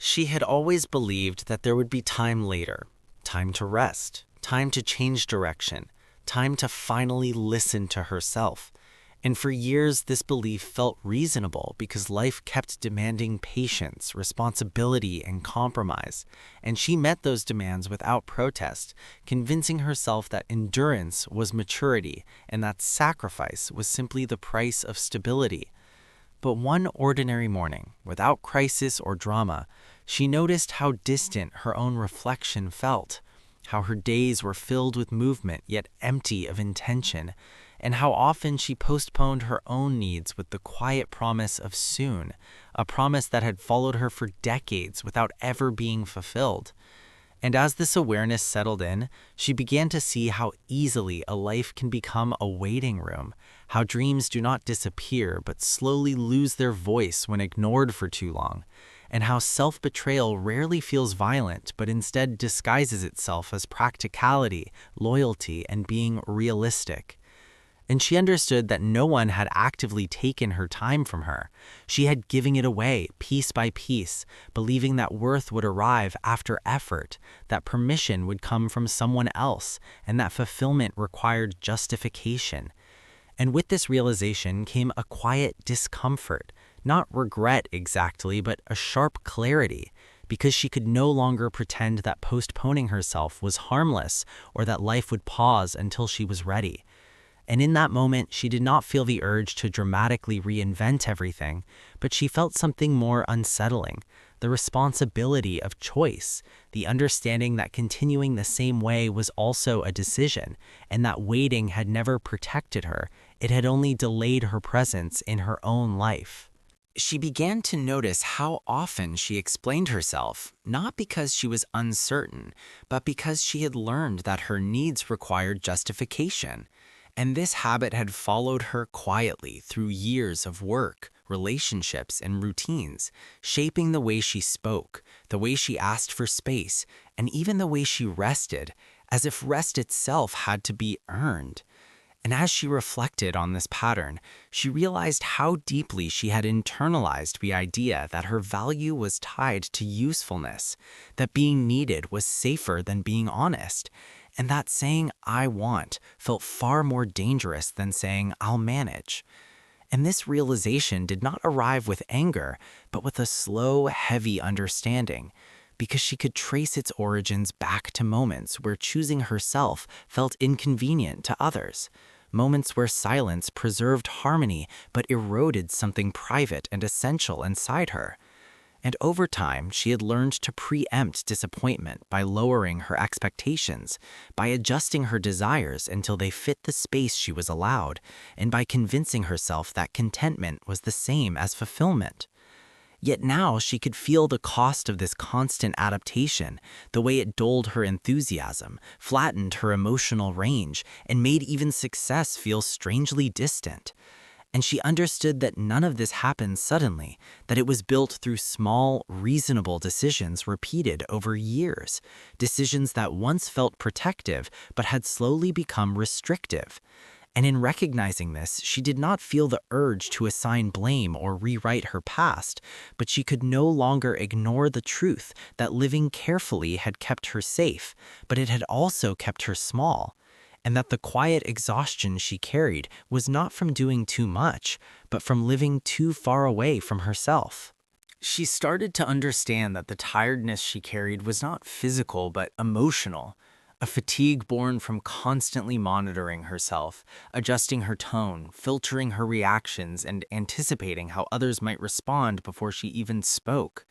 She had always believed that there would be time later, time to rest, time to change direction, time to finally listen to herself. And for years, this belief felt reasonable because life kept demanding patience, responsibility, and compromise. And she met those demands without protest, convincing herself that endurance was maturity and that sacrifice was simply the price of stability. But one ordinary morning, without crisis or drama, she noticed how distant her own reflection felt, how her days were filled with movement yet empty of intention, and how often she postponed her own needs with the quiet promise of soon, a promise that had followed her for decades without ever being fulfilled. And as this awareness settled in, she began to see how easily a life can become a waiting room, how dreams do not disappear but slowly lose their voice when ignored for too long, and how self-betrayal rarely feels violent but instead disguises itself as practicality, loyalty, and being realistic. And she understood that no one had actively taken her time from her. She had given it away piece by piece, believing that worth would arrive after effort, that permission would come from someone else, and that fulfillment required justification. And with this realization came a quiet discomfort, not regret exactly, but a sharp clarity, because she could no longer pretend that postponing herself was harmless or that life would pause until she was ready. And in that moment, she did not feel the urge to dramatically reinvent everything, but she felt something more unsettling, the responsibility of choice, the understanding that continuing the same way was also a decision, and that waiting had never protected her, it had only delayed her presence in her own life. She began to notice how often she explained herself, not because she was uncertain, but because she had learned that her needs required justification. And this habit had followed her quietly through years of work, relationships, and routines, shaping the way she spoke, the way she asked for space, and even the way she rested, as if rest itself had to be earned. And as she reflected on this pattern, she realized how deeply she had internalized the idea that her value was tied to usefulness, that being needed was safer than being honest, and that saying "I want" felt far more dangerous than saying "I'll manage." And this realization did not arrive with anger, but with a slow, heavy understanding, because she could trace its origins back to moments where choosing herself felt inconvenient to others, moments where silence preserved harmony but eroded something private and essential inside her. And over time, she had learned to preempt disappointment by lowering her expectations, by adjusting her desires until they fit the space she was allowed, and by convincing herself that contentment was the same as fulfillment. Yet now she could feel the cost of this constant adaptation, the way it dulled her enthusiasm, flattened her emotional range, and made even success feel strangely distant. And she understood that none of this happened suddenly, that it was built through small, reasonable decisions repeated over years, decisions that once felt protective but had slowly become restrictive. And in recognizing this, she did not feel the urge to assign blame or rewrite her past, but she could no longer ignore the truth that living carefully had kept her safe, but it had also kept her small, and that the quiet exhaustion she carried was not from doing too much, but from living too far away from herself. She started to understand that the tiredness she carried was not physical but emotional, a fatigue born from constantly monitoring herself, adjusting her tone, filtering her reactions, and anticipating how others might respond before she even spoke.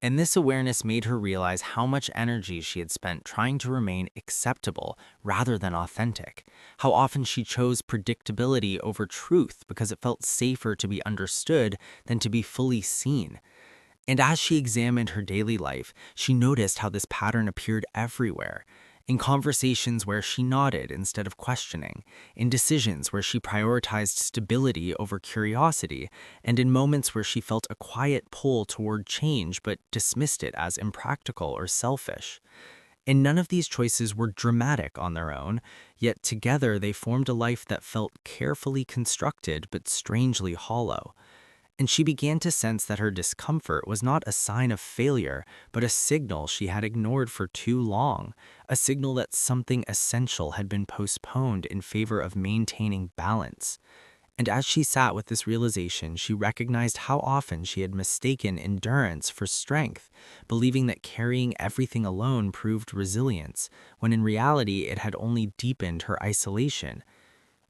And this awareness made her realize how much energy she had spent trying to remain acceptable rather than authentic, how often she chose predictability over truth because it felt safer to be understood than to be fully seen. And as she examined her daily life, she noticed how this pattern appeared everywhere. In conversations where she nodded instead of questioning, in decisions where she prioritized stability over curiosity, and in moments where she felt a quiet pull toward change but dismissed it as impractical or selfish. And none of these choices were dramatic on their own, yet together they formed a life that felt carefully constructed but strangely hollow. And she began to sense that her discomfort was not a sign of failure, but a signal she had ignored for too long, a signal that something essential had been postponed in favor of maintaining balance. And as she sat with this realization, she recognized how often she had mistaken endurance for strength, believing that carrying everything alone proved resilience, when in reality it had only deepened her isolation.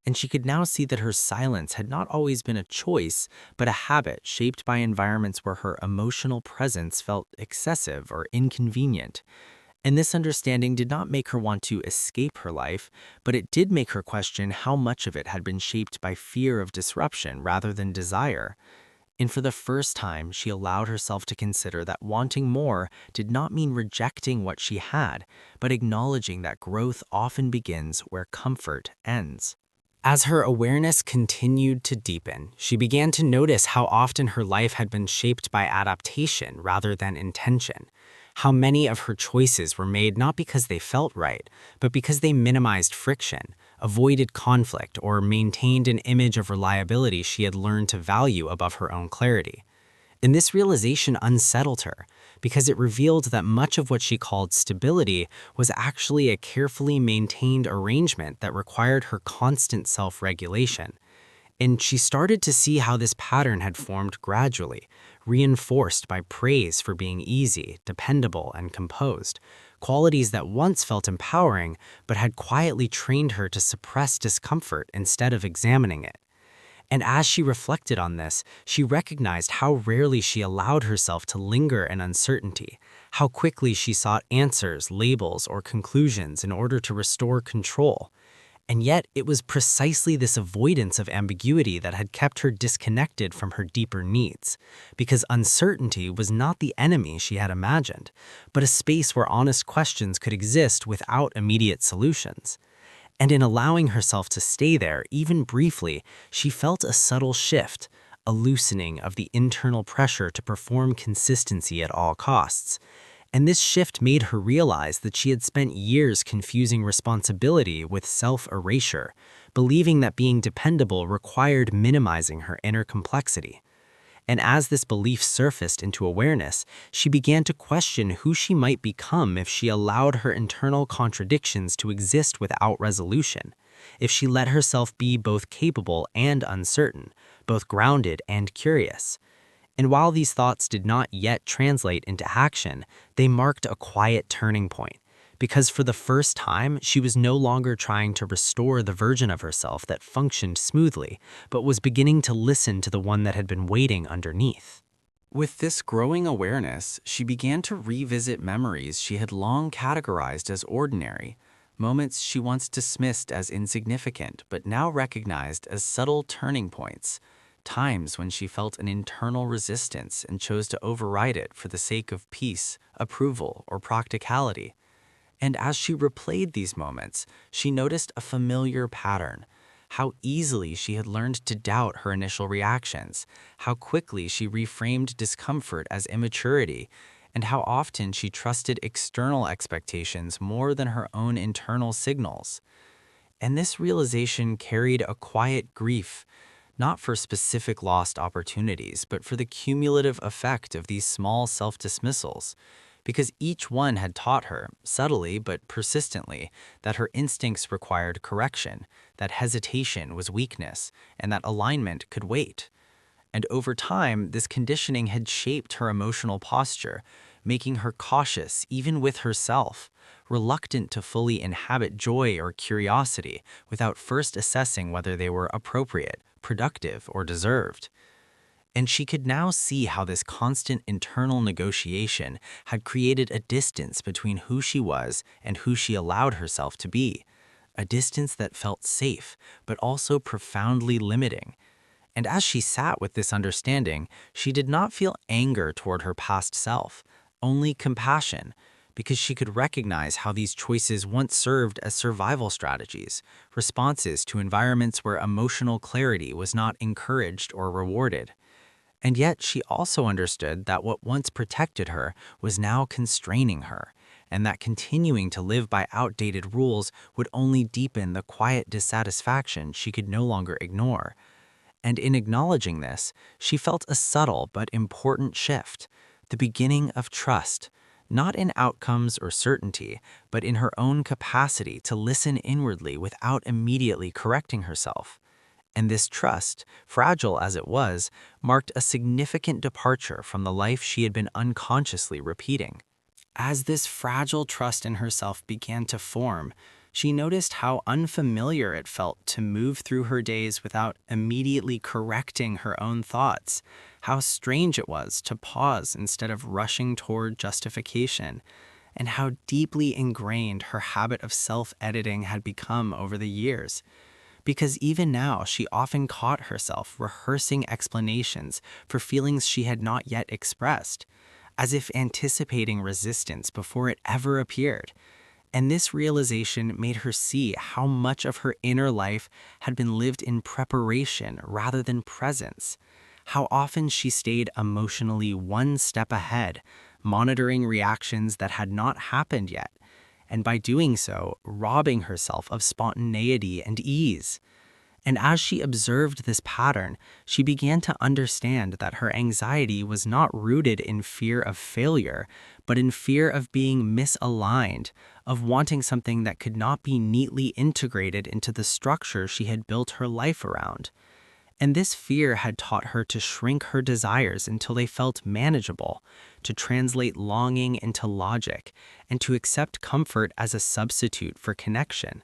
And she could now see that her silence had not always been a choice, but a habit shaped by environments where her emotional presence felt excessive or inconvenient. And this understanding did not make her want to escape her life, but it did make her question how much of it had been shaped by fear of disruption rather than desire. And for the first time, she allowed herself to consider that wanting more did not mean rejecting what she had, but acknowledging that growth often begins where comfort ends. As her awareness continued to deepen, she began to notice how often her life had been shaped by adaptation rather than intention. How many of her choices were made not because they felt right, but because they minimized friction, avoided conflict, or maintained an image of reliability she had learned to value above her own clarity. And this realization unsettled her, because it revealed that much of what she called stability was actually a carefully maintained arrangement that required her constant self-regulation. And she started to see how this pattern had formed gradually, reinforced by praise for being easy, dependable, and composed, qualities that once felt empowering but had quietly trained her to suppress discomfort instead of examining it. And as she reflected on this, she recognized how rarely she allowed herself to linger in uncertainty, how quickly she sought answers, labels, or conclusions in order to restore control. And yet, it was precisely this avoidance of ambiguity that had kept her disconnected from her deeper needs, because uncertainty was not the enemy she had imagined, but a space where honest questions could exist without immediate solutions. And in allowing herself to stay there, even briefly, she felt a subtle shift, a loosening of the internal pressure to perform consistency at all costs. And this shift made her realize that she had spent years confusing responsibility with self-erasure, believing that being dependable required minimizing her inner complexity. And as this belief surfaced into awareness, she began to question who she might become if she allowed her internal contradictions to exist without resolution, if she let herself be both capable and uncertain, both grounded and curious. And while these thoughts did not yet translate into action, they marked a quiet turning point, because for the first time, she was no longer trying to restore the version of herself that functioned smoothly, but was beginning to listen to the one that had been waiting underneath. With this growing awareness, she began to revisit memories she had long categorized as ordinary, moments she once dismissed as insignificant but now recognized as subtle turning points, times when she felt an internal resistance and chose to override it for the sake of peace, approval, or practicality. And as she replayed these moments, she noticed a familiar pattern. How easily she had learned to doubt her initial reactions, how quickly she reframed discomfort as immaturity, and how often she trusted external expectations more than her own internal signals. And this realization carried a quiet grief, not for specific lost opportunities, but for the cumulative effect of these small self-dismissals, because each one had taught her, subtly but persistently, that her instincts required correction, that hesitation was weakness, and that alignment could wait. And over time, this conditioning had shaped her emotional posture, making her cautious even with herself, reluctant to fully inhabit joy or curiosity without first assessing whether they were appropriate, productive, or deserved. And she could now see how this constant internal negotiation had created a distance between who she was and who she allowed herself to be, a distance that felt safe, but also profoundly limiting. And as she sat with this understanding, she did not feel anger toward her past self, only compassion, because she could recognize how these choices once served as survival strategies, responses to environments where emotional clarity was not encouraged or rewarded. And yet she also understood that what once protected her was now constraining her, and that continuing to live by outdated rules would only deepen the quiet dissatisfaction she could no longer ignore. And in acknowledging this, she felt a subtle but important shift, the beginning of trust, not in outcomes or certainty, but in her own capacity to listen inwardly without immediately correcting herself. And this trust, fragile as it was, marked a significant departure from the life she had been unconsciously repeating. As this fragile trust in herself began to form, she noticed how unfamiliar it felt to move through her days without immediately correcting her own thoughts, how strange it was to pause instead of rushing toward justification, and how deeply ingrained her habit of self-editing had become over the years. Because even now, she often caught herself rehearsing explanations for feelings she had not yet expressed, as if anticipating resistance before it ever appeared. And this realization made her see how much of her inner life had been lived in preparation rather than presence, how often she stayed emotionally one step ahead, monitoring reactions that had not happened yet, and by doing so, robbing herself of spontaneity and ease. And as she observed this pattern, she began to understand that her anxiety was not rooted in fear of failure, but in fear of being misaligned, of wanting something that could not be neatly integrated into the structure she had built her life around. And this fear had taught her to shrink her desires until they felt manageable, to translate longing into logic, and to accept comfort as a substitute for connection.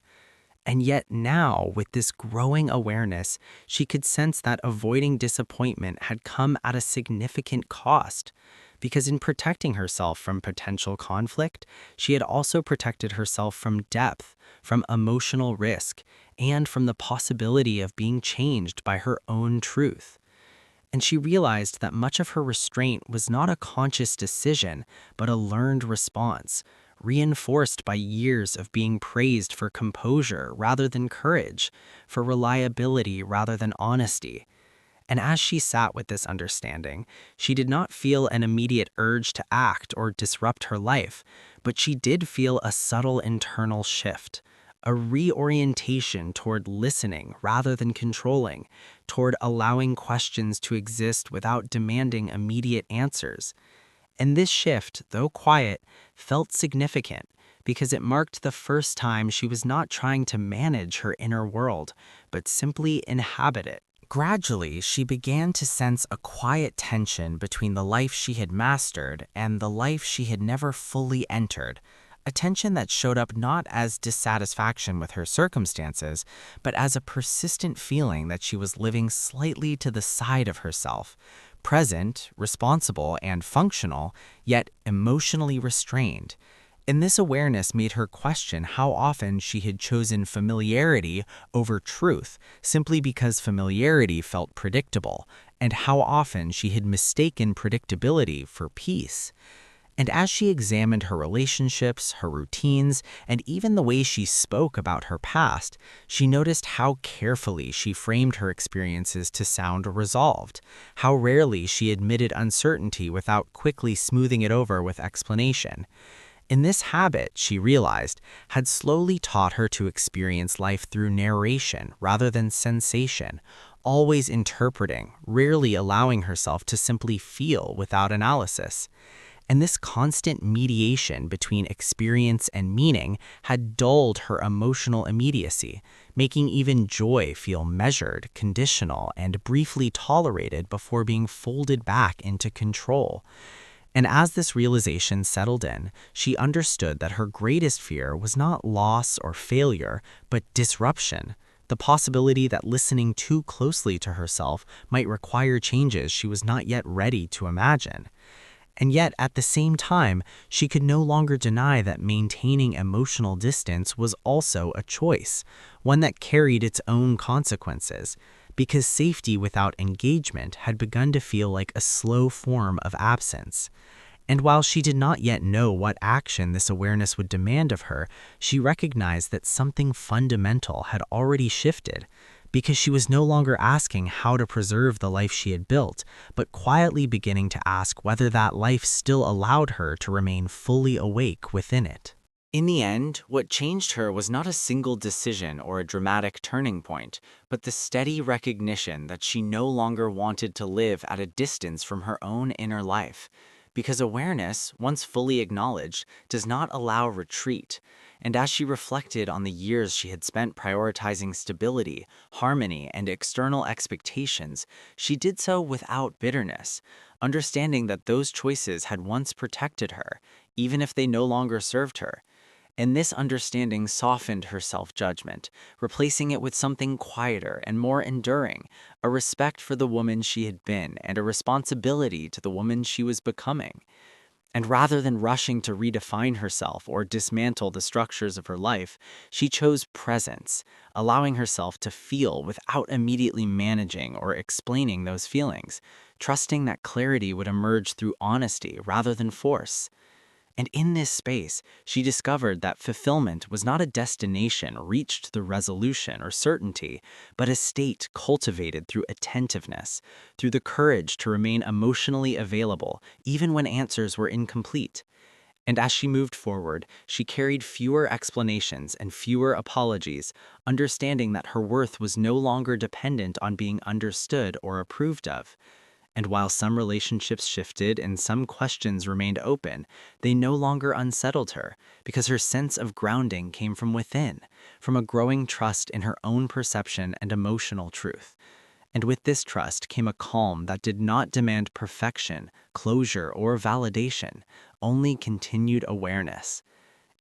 And yet now, with this growing awareness, she could sense that avoiding disappointment had come at a significant cost. Because in protecting herself from potential conflict, she had also protected herself from depth, from emotional risk, and from the possibility of being changed by her own truth. And she realized that much of her restraint was not a conscious decision, but a learned response, reinforced by years of being praised for composure rather than courage, for reliability rather than honesty. And as she sat with this understanding, she did not feel an immediate urge to act or disrupt her life, but she did feel a subtle internal shift, a reorientation toward listening rather than controlling, toward allowing questions to exist without demanding immediate answers. And this shift, though quiet, felt significant because it marked the first time she was not trying to manage her inner world, but simply inhabit it. Gradually, she began to sense a quiet tension between the life she had mastered and the life she had never fully entered, a tension that showed up not as dissatisfaction with her circumstances, but as a persistent feeling that she was living slightly to the side of herself, present, responsible, and functional, yet emotionally restrained. And this awareness made her question how often she had chosen familiarity over truth simply because familiarity felt predictable, and how often she had mistaken predictability for peace. And as she examined her relationships, her routines, and even the way she spoke about her past, she noticed how carefully she framed her experiences to sound resolved, how rarely she admitted uncertainty without quickly smoothing it over with explanation. In this habit, she realized, had slowly taught her to experience life through narration rather than sensation, always interpreting, rarely allowing herself to simply feel without analysis. And this constant mediation between experience and meaning had dulled her emotional immediacy, making even joy feel measured, conditional, and briefly tolerated before being folded back into control. And as this realization settled in, she understood that her greatest fear was not loss or failure, but disruption, the possibility that listening too closely to herself might require changes she was not yet ready to imagine. And yet, at the same time, she could no longer deny that maintaining emotional distance was also a choice, one that carried its own consequences, because safety without engagement had begun to feel like a slow form of absence. And while she did not yet know what action this awareness would demand of her, she recognized that something fundamental had already shifted, because she was no longer asking how to preserve the life she had built, but quietly beginning to ask whether that life still allowed her to remain fully awake within it. In the end, what changed her was not a single decision or a dramatic turning point, but the steady recognition that she no longer wanted to live at a distance from her own inner life. Because awareness, once fully acknowledged, does not allow retreat. And as she reflected on the years she had spent prioritizing stability, harmony, and external expectations, she did so without bitterness, understanding that those choices had once protected her, even if they no longer served her. And this understanding softened her self judgment, replacing it with something quieter and more enduring, a respect for the woman she had been and a responsibility to the woman she was becoming. And rather than rushing to redefine herself or dismantle the structures of her life, she chose presence, allowing herself to feel without immediately managing or explaining those feelings, trusting that clarity would emerge through honesty rather than force. And in this space, she discovered that fulfillment was not a destination reached through resolution or certainty, but a state cultivated through attentiveness, through the courage to remain emotionally available, even when answers were incomplete. And as she moved forward, she carried fewer explanations and fewer apologies, understanding that her worth was no longer dependent on being understood or approved of. And while some relationships shifted and some questions remained open, they no longer unsettled her because her sense of grounding came from within, from a growing trust in her own perception and emotional truth. And with this trust came a calm that did not demand perfection, closure, or validation, only continued awareness.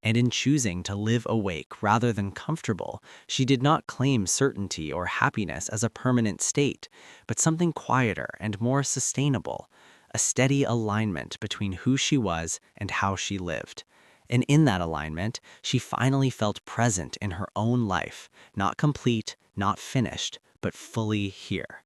And in choosing to live awake rather than comfortable, she did not claim certainty or happiness as a permanent state, but something quieter and more sustainable, a steady alignment between who she was and how she lived. And in that alignment, she finally felt present in her own life, not complete, not finished, but fully here.